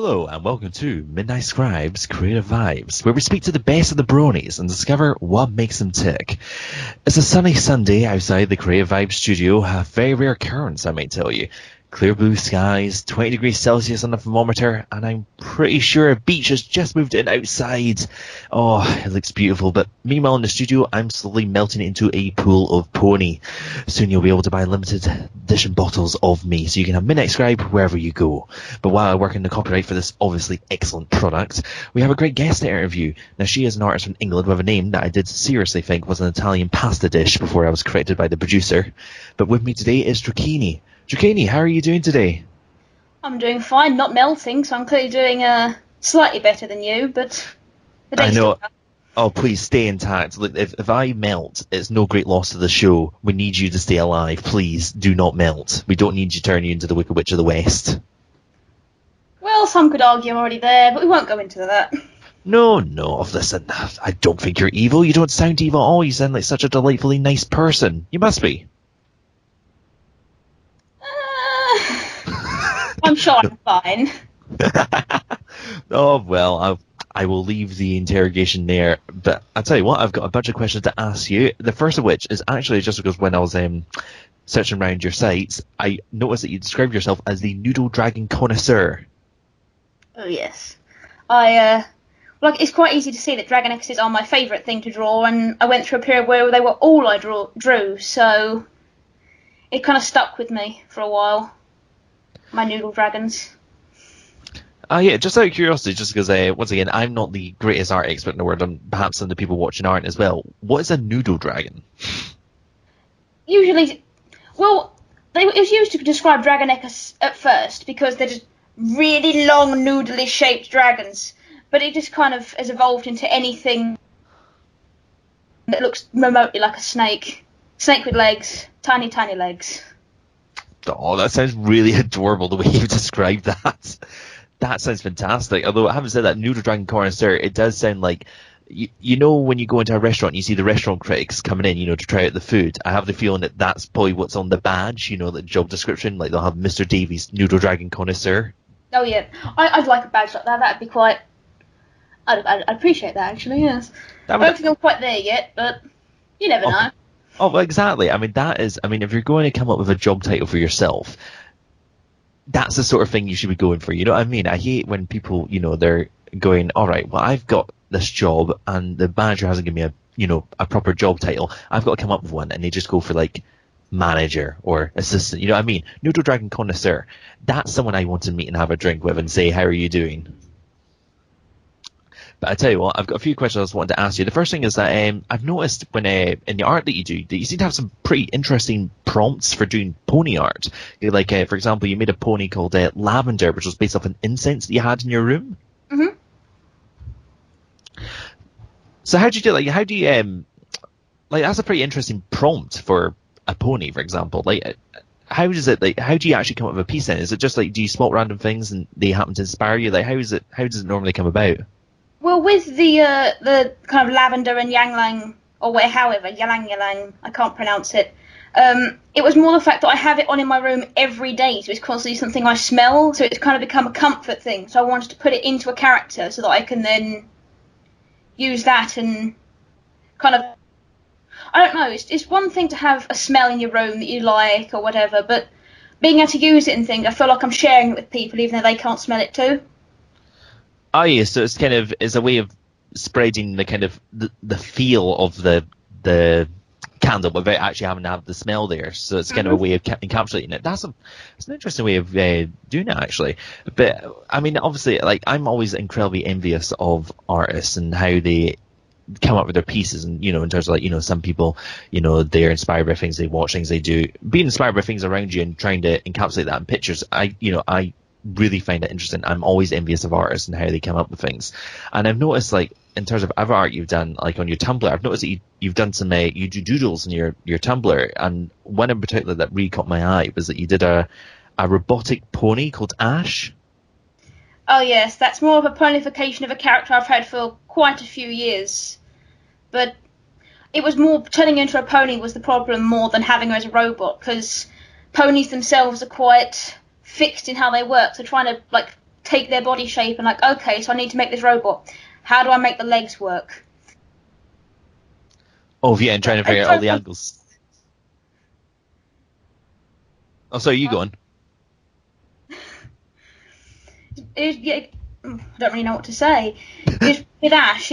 Hello and welcome to Midnight Scribe's Creative Vibes, where we speak to the best of the bronies and discover what makes them tick. It's a sunny Sunday outside the Creative Vibes studio, a very rare occurrence I might tell you. Clear blue skies, 20 degrees Celsius on the thermometer, and I'm pretty sure a beach has just moved in outside. Oh, it looks beautiful, but meanwhile in the studio, I'm slowly melting into a pool of pony. Soon you'll be able to buy limited edition bottles of me, so you can have Midnight Scribe wherever you go. But while I work in the copyright for this obviously excellent product, we have a great guest to interview. Now, she is an artist from England with a name that I did seriously think was an Italian pasta dish before I was corrected by the producer. But with me today is Dracini. Dracini, how are you doing today? I'm doing fine, not melting, so I'm clearly doing slightly better than you, but the day's I know. still up. Oh, please stay intact. Look, if I melt, it's no great loss to the show. We need you to stay alive. Please do not melt. We don't need you turning you into the Wicked Witch of the West. Well, some could argue I'm already there, but we won't go into that. No, listen, I don't think you're evil. You don't sound evil at all. You sound like such a delightfully nice person. You must be. I'm sure I'm fine. Oh, well, I will leave the interrogation there. But I'll tell you what, I've got a bunch of questions to ask you. The first of which is actually just because when I was searching around your sites, I noticed that you described yourself as the noodle dragon connoisseur. Oh, yes. It's quite easy to see that Dragonexes are my favourite thing to draw, and I went through a period where they were all I drew, so it kind of stuck with me for a while. My noodle dragons. Yeah, just out of curiosity, just because, once again, I'm not the greatest art expert in the world, and perhaps some of the people watching aren't as well. What is a noodle dragon? Usually, well, it was used to describe Dragonecus at first, because they're just really long, noodly shaped dragons. But it just kind of has evolved into anything that looks remotely like a snake. Snake with legs. Tiny, tiny legs. Oh, that sounds really adorable, the way you described that. That sounds fantastic. Although, I haven't said that, noodle dragon connoisseur, it does sound like, you know when you go into a restaurant and you see the restaurant critics coming in, to try out the food, I have the feeling that that's probably what's on the badge, the job description, like they'll have Mr. Davies, noodle dragon connoisseur. Oh yeah, I'd like a badge like that, that'd be quite... I'd appreciate that, actually, yes. I don't think I'm quite there yet, but you never know. Oh, well, exactly. I mean, if you're going to come up with a job title for yourself, that's the sort of thing you should be going for. You know what I mean? I hate when people, they're going, all right, well, I've got this job and the manager hasn't given me a proper job title. I've got to come up with one, and they just go for like manager or assistant. You know what I mean? Noodle Dragon Connoisseur. That's someone I want to meet and have a drink with and say, how are you doing? But I tell you what, I've got a few questions I was wanting to ask you. The first thing is that I've noticed when in the art that you do, that you seem to have some pretty interesting prompts for doing pony art. Like, for example, you made a pony called Lavender, which was based off an incense that you had in your room. Mm-hmm. So how do you do? Like, how do you that's a pretty interesting prompt for a pony, for example. Like, how does it? Like, how do you actually come up with a piece? Then is it just like, do you spot random things and they happen to inspire you? Like, how does it normally come about? Well, with the kind of lavender and yanglang, or however, yalang, I can't pronounce it. It was more the fact that I have it on in my room every day, so it's constantly something I smell, so it's kind of become a comfort thing. So I wanted to put it into a character so that I can then use that and kind of... I don't know, it's one thing to have a smell in your room that you like or whatever, but being able to use it and things, I feel like I'm sharing it with people even though they can't smell it too. Oh yeah, so it's a way of spreading the kind of the feel of the candle without actually having to have the smell there. So it's kind of a way of encapsulating it. It's an interesting way of doing it, actually. But I mean, obviously, like, I'm always incredibly envious of artists and how they come up with their pieces, and in terms of, like, some people, they're inspired by things they watch, things they do. Being inspired by things around you and trying to encapsulate that in pictures, I really find it interesting. I'm always envious of artists and how they come up with things. And I've noticed, like, in terms of other art you've done, like on your Tumblr, I've noticed that you've done some you do doodles in your Tumblr, and one in particular that really caught my eye was that you did a robotic pony called Ash. Oh yes, that's more of a ponification of a character I've had for quite a few years. But it was more turning into a pony was the problem more than having her as a robot, because ponies themselves are quite fixed in how they work, so trying to, like, take their body shape and like, okay, so I need to make this robot. How do I make the legs work? Oh, yeah, and trying to figure out all the angles. Oh, sorry, you go on. I don't really know what to say. With Ash,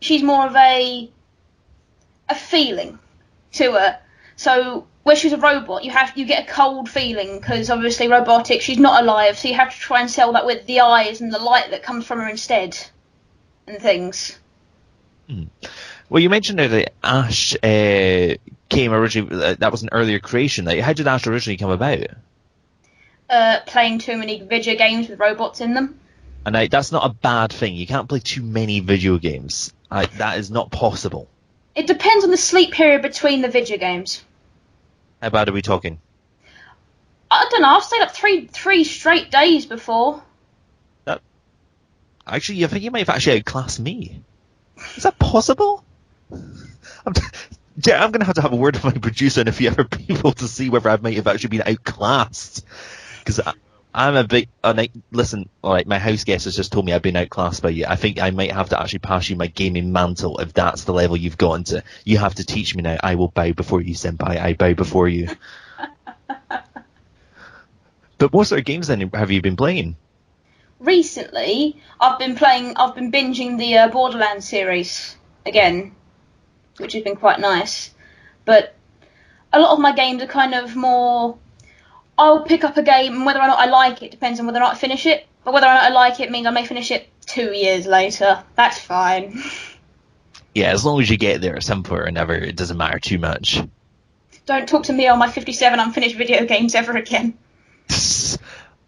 she's more of a feeling to her. So where she's a robot, you get a cold feeling because obviously robotic, she's not alive, so you have to try and sell that with the eyes and the light that comes from her instead, and things. Well, you mentioned there that Ash came originally. That was an earlier creation. Like, how did Ash originally come about? Playing too many video games with robots in them. And that's not a bad thing. You can't play too many video games. That is not possible. It depends on the sleep period between the video games. How bad are we talking? I don't know. I've stayed up three straight days before. Actually, I think you might have actually outclassed me. Is that possible? I'm going to have a word with my producer and a few other people to see whether I might have actually been outclassed. Because I'm a big... listen, alright, my house guest has just told me I've been outclassed by you. I think I might have to actually pass you my gaming mantle if that's the level you've gotten to. You have to teach me now. I will bow before you, senpai. I bow before you. But what sort of games then have you been playing? Recently, I've been binging the Borderlands series again, which has been quite nice. But a lot of my games are kind of more... I'll pick up a game, and whether or not I like it depends on whether or not I finish it. But whether or not I like it means I may finish it 2 years later. That's fine. Yeah, as long as you get there at some point or another, it doesn't matter too much. Don't talk to me on my 57 unfinished video games ever again.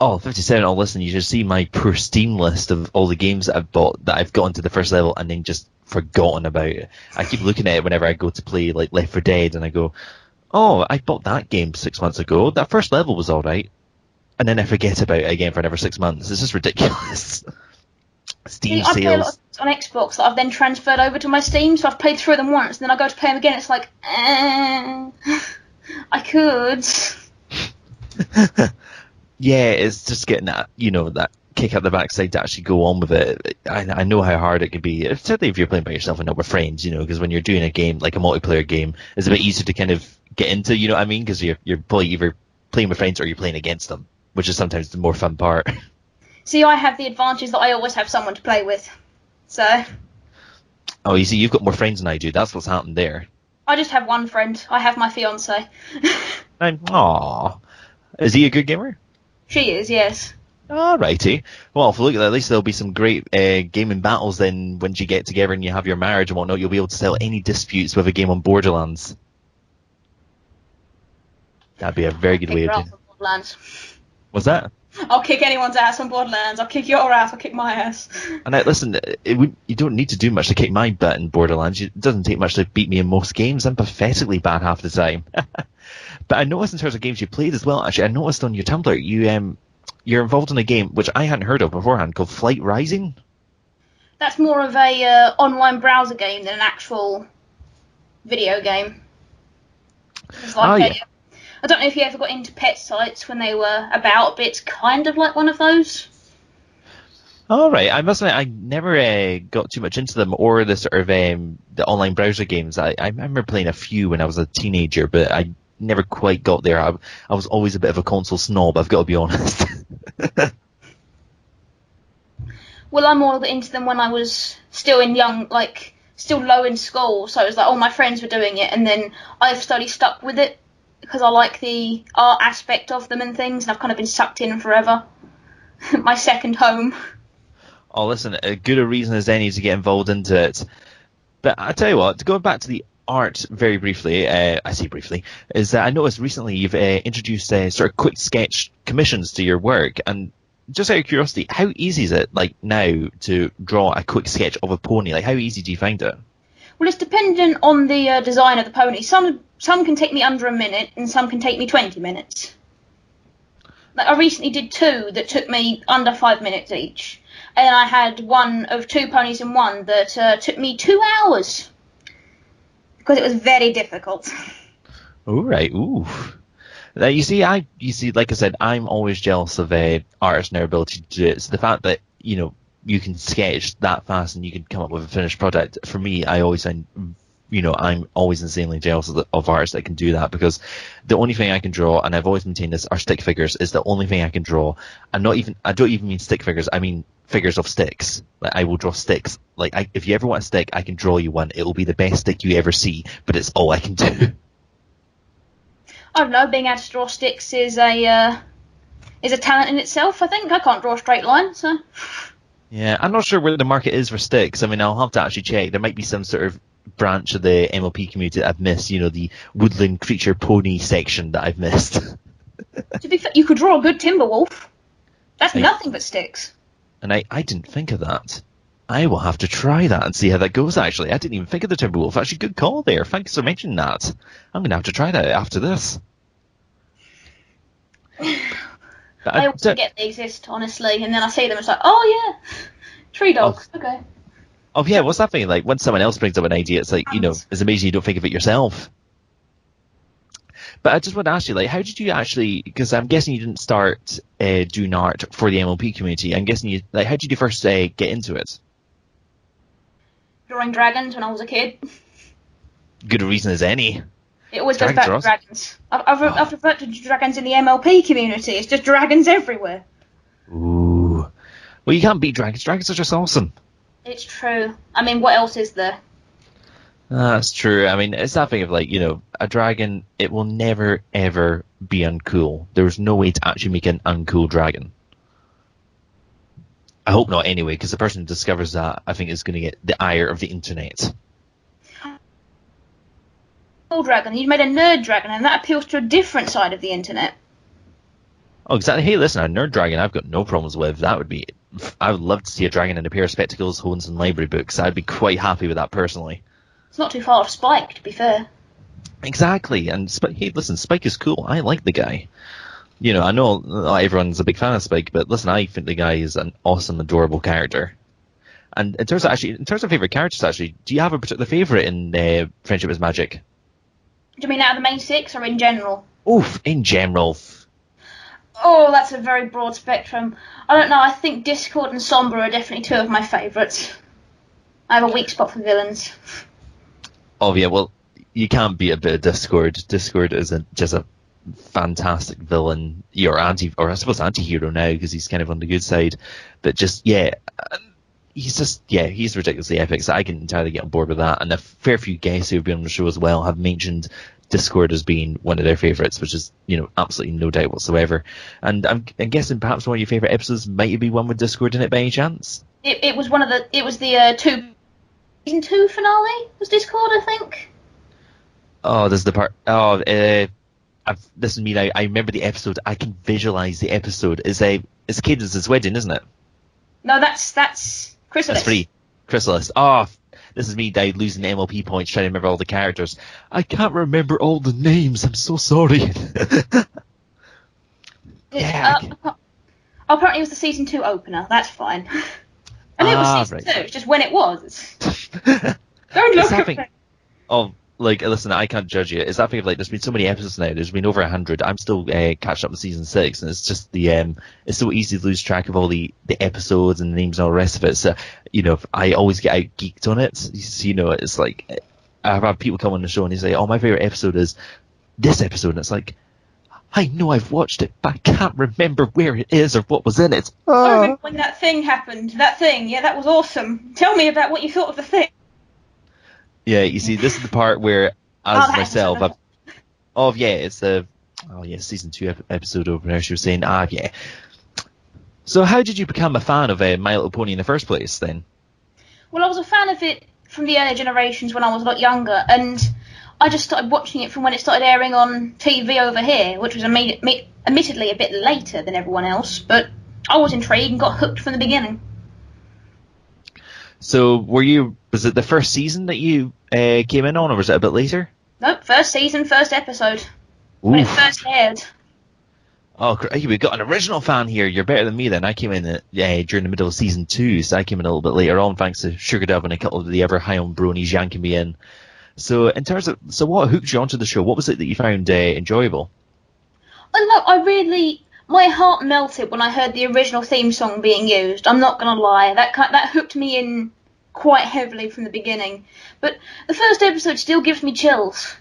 Oh, 57. Oh, listen, you should see my poor Steam list of all the games that I've bought that I've gotten to the first level and then just forgotten about it. I keep looking at it whenever I go to play like Left 4 Dead and I go, oh, I bought that game 6 months ago. That first level was alright. And then I forget about it again for another 6 months. It's just ridiculous. Steam I play a sales. lot on Xbox that I've then transferred over to my Steam, so I've played through them once, and then I go to play them again, it's like, I could. Yeah, it's just getting that, that kick up the backside to actually go on with it. I know how hard it can be, certainly if you're playing by yourself and not with friends, because when you're doing a game, like a multiplayer game, it's a bit easier to kind of get into, you know what I mean? Because you're probably either playing with friends or you're playing against them, which is sometimes the more fun part. See, I have the advantage that I always have someone to play with, so... Oh, you see, you've got more friends than I do. That's what's happened there. I just have one friend. I have my fiancé. Aww. Is he a good gamer? She is, yes. Alrighty. Well, if we look at that, at least there'll be some great gaming battles then when you get together and you have your marriage and whatnot. You'll be able to settle any disputes with a game on Borderlands. That'd be a very good way of doing it. Borderlands. What's that? I'll kick anyone's ass on Borderlands. I'll kick your ass. I'll kick my ass. And listen, you don't need to do much to kick my butt in Borderlands. It doesn't take much to beat me in most games. I'm pathetically bad half the time. But I noticed in terms of games you played as well, actually, I noticed on your Tumblr, you're involved in a game which I hadn't heard of beforehand called Flight Rising. That's more of a online browser game than an actual video game. It's like yeah. I don't know if you ever got into pet sites when they were about, but it's kind of like one of those. All right, I must admit, I never got too much into them or the sort of the online browser games. I remember playing a few when I was a teenager, but I never quite got there. I was always a bit of a console snob, I've got to be honest. Well, I'm more into them when I was still still low in school, so it was like all my friends were doing it, and then I've slowly stuck with it because I like the art aspect of them and things, and I've kind of been sucked in forever. My second home. Oh, listen, as good a reason as any to get involved into it. But I tell you what, going back to the art very briefly, I say briefly, is that I noticed recently you've introduced sort of quick sketch commissions to your work, and just out of curiosity, how easy is it now to draw a quick sketch of a pony? How easy do you find it? Well, it's dependent on the design of the pony. Some can take me under a minute, and some can take me 20 minutes. I recently did 2 that took me under 5 minutes each, and I had one of 2 ponies in one that took me 2 hours. Because it was very difficult. All right, ooh. You see, like I said, I'm always jealous of artists and their ability to do it. So the fact that you can sketch that fast and you can come up with a finished product. For me, I always find, I'm always insanely jealous of artists that can do that, because the only thing I can draw, and I've always maintained this, are stick figures. Is the only thing I can draw. I don't even mean stick figures. I mean figures of sticks. Like, I will draw sticks. Like, if you ever want a stick, I can draw you one. It will be the best stick you ever see, but it's all I can do. I don't know. Being able to draw sticks is a talent in itself. I think I can't draw a straight line, so. Yeah, I'm not sure where the market is for sticks. I mean, I'll have to actually check. There might be some sort of branch of the MLP community that I've missed. The woodland creature pony section that I've missed. To be fair, you could draw a good timber wolf. That's nothing but sticks. And I didn't think of that. I will have to try that and see how that goes, actually. I didn't even think of the timber wolf. Actually, good call there. Thanks for mentioning that. I'm going to have to try that after this. I always forget they exist, honestly, and then I see them, it's like, oh yeah, tree dogs, okay. Oh yeah, what's that thing like? When someone else brings up an idea, it's like, it's amazing you don't think of it yourself. But I just want to ask you, like, how did you actually, because I'm guessing you didn't start doing art for the MLP community, I'm guessing how did you first get into it? Drawing dragons when I was a kid. Good a reason as any. It always goes back to dragons. I've referred to dragons in the MLP community. It's just dragons everywhere. Ooh. Well, you can't beat dragons. Dragons are just awesome. It's true. I mean, what else is there? That's true. I mean, it's that thing of, like, a dragon, it will never, ever be uncool. There's no way to actually make an uncool dragon. I hope not, anyway, because the person who discovers that, I think, is going to get the ire of the internet. Dragon. You made a nerd dragon, and that appeals to a different side of the internet. Oh, exactly. Hey, listen, a nerd dragon I've got no problems with. I would love to see a dragon in a pair of spectacles holding some library books. I'd be quite happy with that, personally. It's not too far off Spike, to be fair. Exactly. And hey, listen, Spike is cool. I like the guy. I know not everyone's a big fan of Spike, but listen, I think the guy is an awesome, adorable character. And in terms of favourite characters, actually, do you have a particular favourite in Friendship is Magic? Do you mean out of the main six, or in general? Oof, in general. Oh, that's a very broad spectrum. I don't know, I think Discord and Sombra are definitely two of my favourites. I have a weak spot for villains. Oh yeah, well, you can't beat a bit of Discord. Discord is just a fantastic villain, or I suppose anti-hero now, because he's kind of on the good side. But just, he's ridiculously epic, so I can entirely get on board with that. And a fair few guests who have been on the show as well have mentioned Discord as being one of their favourites, which is, absolutely no doubt whatsoever. And I'm guessing perhaps one of your favourite episodes might be one with Discord in it by any chance? It was the season 2 finale was Discord, I think. Oh, there's the part. Oh, this is me now. I remember the episode. I can visualise the episode. It's Cadence's wedding, isn't it? No, that's Chrysalis. That's free. Chrysalis. Oh, this is me now losing MLP points trying to remember all the characters. I can't remember all the names. I'm so sorry. Apparently it was the season 2 opener. That's fine. And it was season 2. It's just when it was. Don't look at me. Oh, like, listen, I can't judge you. It's that thing of, like, there's been so many episodes now. There's been over 100. I'm still catching up with season 6, and it's just it's so easy to lose track of all the episodes and the names and all the rest of it. So, I always get out geeked on it. So, it's like, I've had people come on the show and they say, oh, my favourite episode is this episode. And it's like, I know I've watched it, but I can't remember where it is or what was in it. I remember when that thing happened. That thing, yeah, that was awesome. Tell me about what you thought of the thing. Yeah, you see, this is the part where, as myself, it's season 2 episode opener. She was saying, yeah. So how did you become a fan of My Little Pony in the first place, then? Well, I was a fan of it from the earlier generations when I was a lot younger, and I just started watching it from when it started airing on TV over here, which was admittedly a bit later than everyone else, but I was intrigued and got hooked from the beginning. So was it the first season that you came in on, or was it a bit later? Nope, first season, first episode. When it first aired. Oh, we've got an original fan here. You're better than me then. I came in during the middle of season 2, so I came in a little bit later on, thanks to Sugar Dove and a couple of the other Highland Bronies yanking me in. So what hooked you onto the show? What was it that you found enjoyable? My heart melted when I heard the original theme song being used. I'm not gonna lie, that hooked me in quite heavily from the beginning. But the first episode still gives me chills.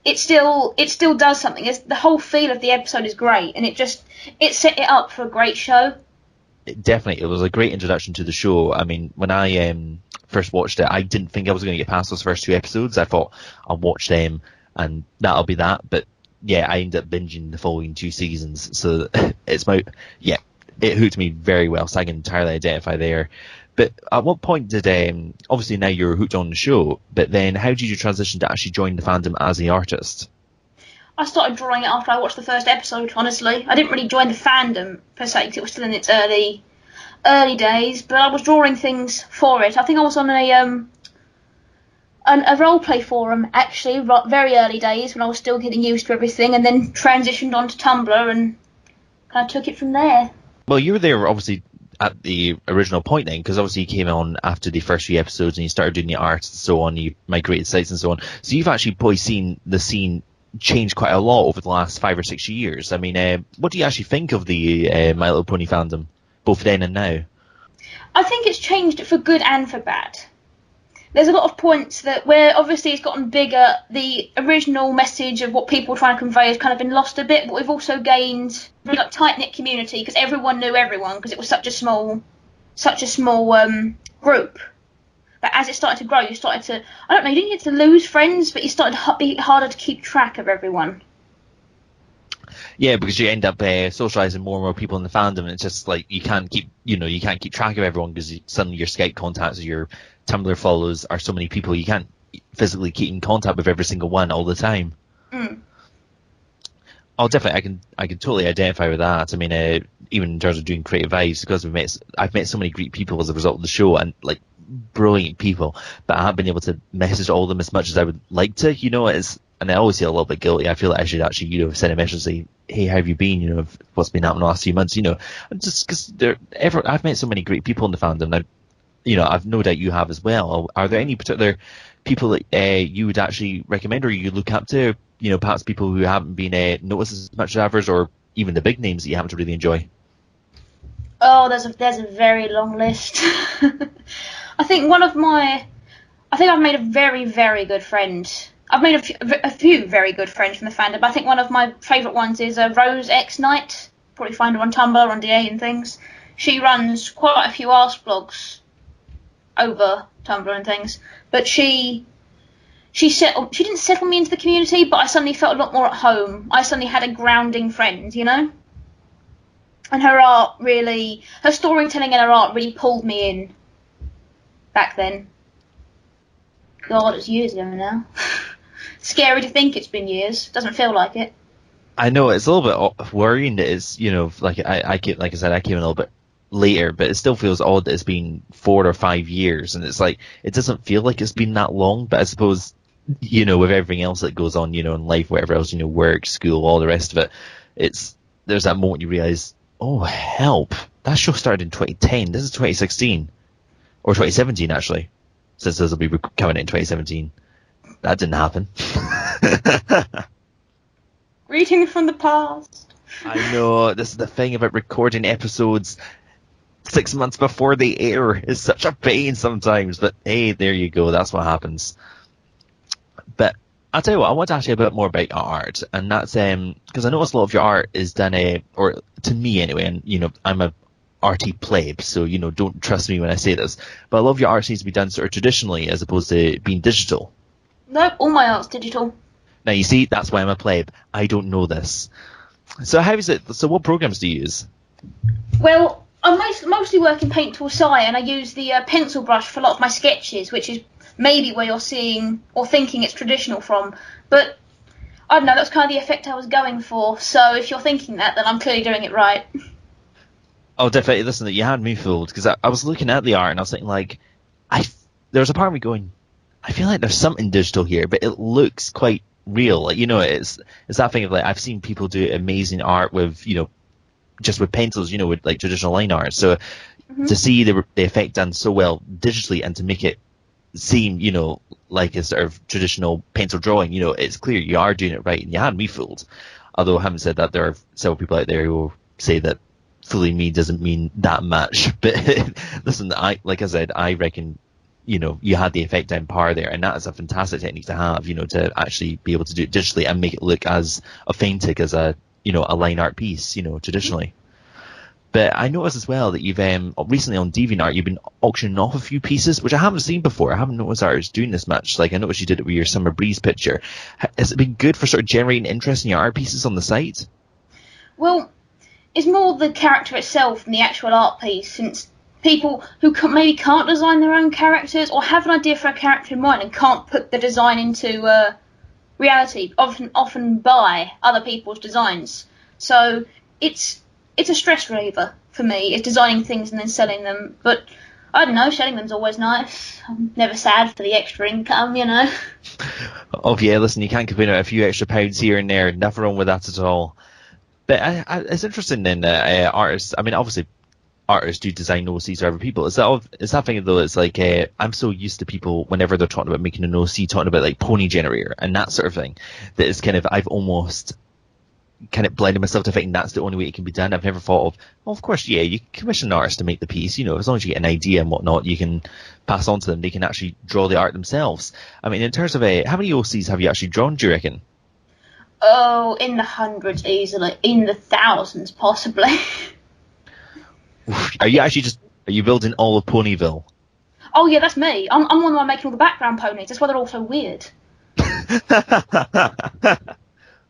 It still does something. The whole feel of the episode is great, and it set it up for a great show. It was a great introduction to the show. I mean, when I first watched it, I didn't think I was going to get past those first 2 episodes. I thought I'll watch them and that'll be that. But yeah, I ended up binging the following 2 seasons. So it hooked me very well. So I can entirely identify there. But at what point did, obviously now you're hooked on the show, but then how did you transition to actually join the fandom as the artist? I started drawing it after I watched the first episode, honestly. I didn't really join the fandom, per se, because it was still in its early days, but I was drawing things for it. I think I was on a roleplay forum, actually, very early days, when I was still getting used to everything, and then transitioned onto Tumblr and kind of took it from there. Well, you were there, obviously, at the original point then, because obviously you came on after the first few episodes and you started doing the art and so on, you migrated sites and so on. So you've actually probably seen the scene change quite a lot over the last 5 or 6 years. I mean, what do you actually think of the My Little Pony fandom, both then and now? I think it's changed for good and for bad. There's a lot of points where obviously it's gotten bigger. The original message of what people were trying to convey has kind of been lost a bit, but we've also gained a tight-knit community because everyone knew everyone because it was such a small group. But as it started to grow, you started to, I don't know, you didn't get to lose friends, but you started to be harder to keep track of everyone. Yeah, because you end up socializing more and more people in the fandom, and it's just like you can't keep track of everyone because suddenly your Skype contacts or your Tumblr follows are so many people you can't physically keep in contact with every single one all the time. Mm. Oh, definitely, I can totally identify with that. I mean, even in terms of doing creative vibes, because I've met so many great people as a result of the show, and like brilliant people, but I haven't been able to message all of them as much as I would like to. And I always feel a little bit guilty. I feel like I should actually, send a message and say, hey, how have you been? What's been happening the last few months? Just because I've met so many great people in the fandom. Now, I've no doubt you have as well. Are there any particular people that you would actually recommend or you look up to? Perhaps people who haven't been noticed as much as others, or even the big names that you happen to really enjoy? Oh, there's a very long list. I think I've made a very, very good friend. I've made a few very good friends from the fandom, but I think one of my favourite ones is Rose X Knight. Probably find her on Tumblr, on DA and things. She runs quite a few arse blogs over Tumblr and things, but she didn't settle me into the community, but I suddenly felt a lot more at home. I suddenly had a grounding friend, And her storytelling and her art really pulled me in back then. God, it's years ago now. Scary to think it's been years. Doesn't feel like it. I know, it's a little bit worrying that it's, like I came a little bit later, but it still feels odd that it's been 4 or 5 years, and it's like, it doesn't feel like it's been that long, but I suppose, with everything else that goes on, in life, whatever else, work, school, all the rest of it, there's that moment you realise, oh, help, that show started in 2010, this is 2016, or 2017 actually, since this will be coming in 2017. That didn't happen. Greeting from the past. I know, this is the thing about recording episodes 6 months before they air. It's such a pain sometimes, but hey, there you go, that's what happens. But I'll tell you what, I want to ask you a bit more about your art, and that's because I notice a lot of your art is done, or to me anyway, and I'm a arty pleb, so don't trust me when I say this, but a lot of your art seems to be done sort of traditionally as opposed to being digital. Nope, all my art's digital. Now you see, that's why I'm a pleb. I don't know this. So how is it? So what programs do you use? Well, I mostly work in Paint Tool Sci, and I use the pencil brush for a lot of my sketches, which is maybe where you're seeing or thinking it's traditional from. But I don't know, that's kind of the effect I was going for. So if you're thinking that, then I'm clearly doing it right. Oh, definitely. Listen, you had me fooled, because I was looking at the art and I was thinking, like, there was a part of me going, I feel like there's something digital here, but it looks quite real. Like, it's that thing of like, I've seen people do amazing art with, just with pencils, with like traditional line art. So to see the effect done so well digitally and to make it seem, like a sort of traditional pencil drawing, it's clear you are doing it right, and you had me fooled. Although having said that, there are several people out there who will say that fooling me doesn't mean that much. But listen, like I said, I reckon, you had the effect down par there, and that is a fantastic technique to have, to actually be able to do it digitally and make it look as authentic as a line art piece, traditionally. But I noticed as well that you've recently on DeviantArt you've been auctioning off a few pieces, which I haven't seen before. I haven't noticed artists doing this much. Like I noticed you did it with your Summer Breeze picture. Has it been good for sort of generating interest in your art pieces on the site? Well, it's more the character itself than the actual art piece, since people who maybe can't design their own characters or have an idea for a character in mind and can't put the design into reality often buy other people's designs. So it's a stress reliever for me. It's designing things and then selling them. But I don't know, selling them's always nice. I'm never sad for the extra income, Oh yeah, listen, you can't complain about a few extra pounds here and there. Nothing wrong with that at all. But it's interesting then, artists. I mean, obviously, artists do design OCs for other people. Is that thing though? It's like I'm so used to people whenever they're talking about making an OC, talking about like pony generator and that sort of thing, that it's kind of I've almost kind of blinded myself to thinking that's the only way it can be done. I've never thought of, well, of course, yeah, you can commission an artist to make the piece. As long as you get an idea and whatnot, you can pass on to them. They can actually draw the art themselves. I mean, in terms of how many OCs have you actually drawn? Do you reckon? Oh, in the hundreds easily, in the thousands possibly. Are you building all of Ponyville? Oh yeah, that's me. I'm one of them making all the background ponies. That's why they're all so weird.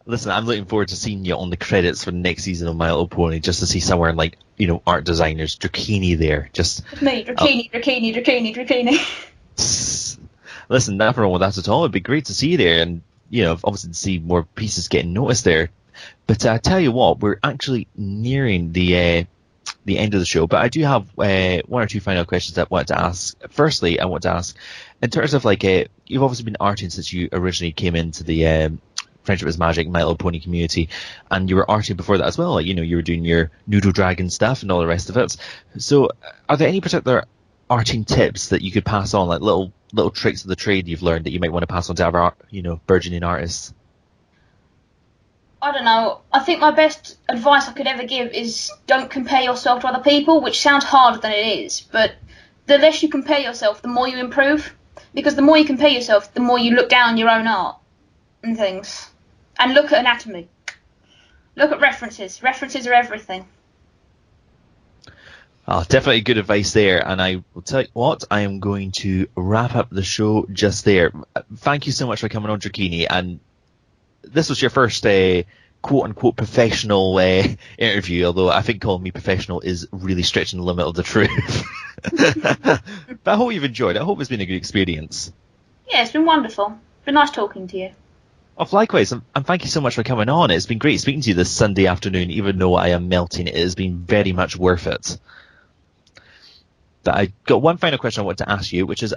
Listen, I'm looking forward to seeing you on the credits for the next season of My Little Pony, just to see somewhere like, art designers, Dracini there. Just me, Dracini. Listen, nothing wrong with that at all. It'd be great to see you there, and obviously to see more pieces getting noticed there. But I tell you what, we're actually nearing the end of the show, but I do have one or two final questions that I wanted to ask. Firstly, I want to ask, in terms of you've obviously been arting since you originally came into the Friendship is Magic, My Little Pony community, and you were arting before that as well. You were doing your Noodle Dragon stuff and all the rest of it. So, are there any particular arting tips that you could pass on, like little tricks of the trade you've learned that you might want to pass on to other burgeoning artists? I don't know. I think my best advice I could ever give is don't compare yourself to other people, which sounds harder than it is, but the less you compare yourself, the more you improve. Because the more you compare yourself, the more you look down on your own art and things. And look at anatomy. Look at references. References are everything. Oh, definitely good advice there. And I will tell you what, I am going to wrap up the show just there. Thank you so much for coming on, Dracini. And this was your first quote-unquote professional interview, although I think calling me professional is really stretching the limit of the truth. But I hope you've enjoyed it. I hope it's been a good experience. Yeah, it's been wonderful. It's been nice talking to you. Oh, likewise, and thank you so much for coming on. It's been great speaking to you this Sunday afternoon, even though I am melting. It has been very much worth it. But I got one final question I want to ask you, which is,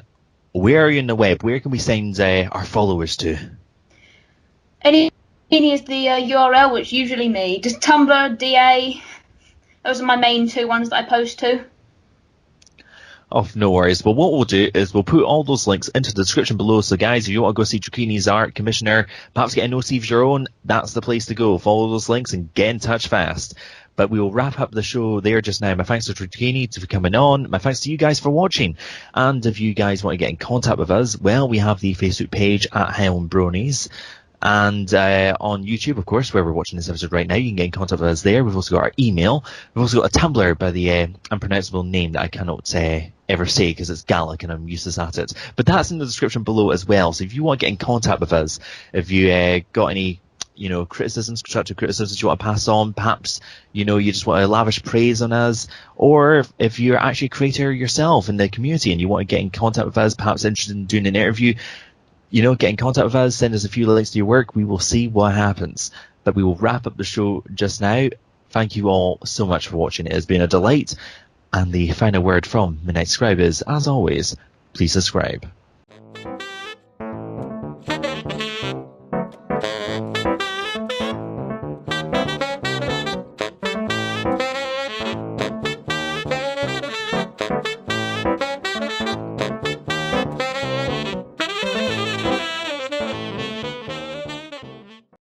where are you in the web? Where can we send our followers to? Any is the URL, which is usually me. Just Tumblr, DA. Those are my main two ones that I post to. Oh, no worries. Well, what we'll do is we'll put all those links into the description below. So, guys, if you want to go see Dracini's art, commissioner, perhaps get an OC of your own, that's the place to go. Follow those links and get in touch fast. But we will wrap up the show there just now. My thanks to Dracini for coming on. My thanks to you guys for watching. And if you guys want to get in contact with us, well, we have the Facebook page at Highland Bronies. And on YouTube, of course, where we're watching this episode right now, you can get in contact with us there. We've also got our email. We've also got a Tumblr by the unpronounceable name that I cannot ever say because it's Gaelic and I'm useless at it. But that's in the description below as well. So if you want to get in contact with us, if you got any criticisms, constructive criticisms you want to pass on, perhaps, you just want to lavish praise on us, or if you're actually a creator yourself in the community and you want to get in contact with us, perhaps interested in doing an interview, get in contact with us, send us a few links to your work. We will see what happens. But we will wrap up the show just now. Thank you all so much for watching. It has been a delight. And the final word from Midnight Scribe is, as always, please subscribe.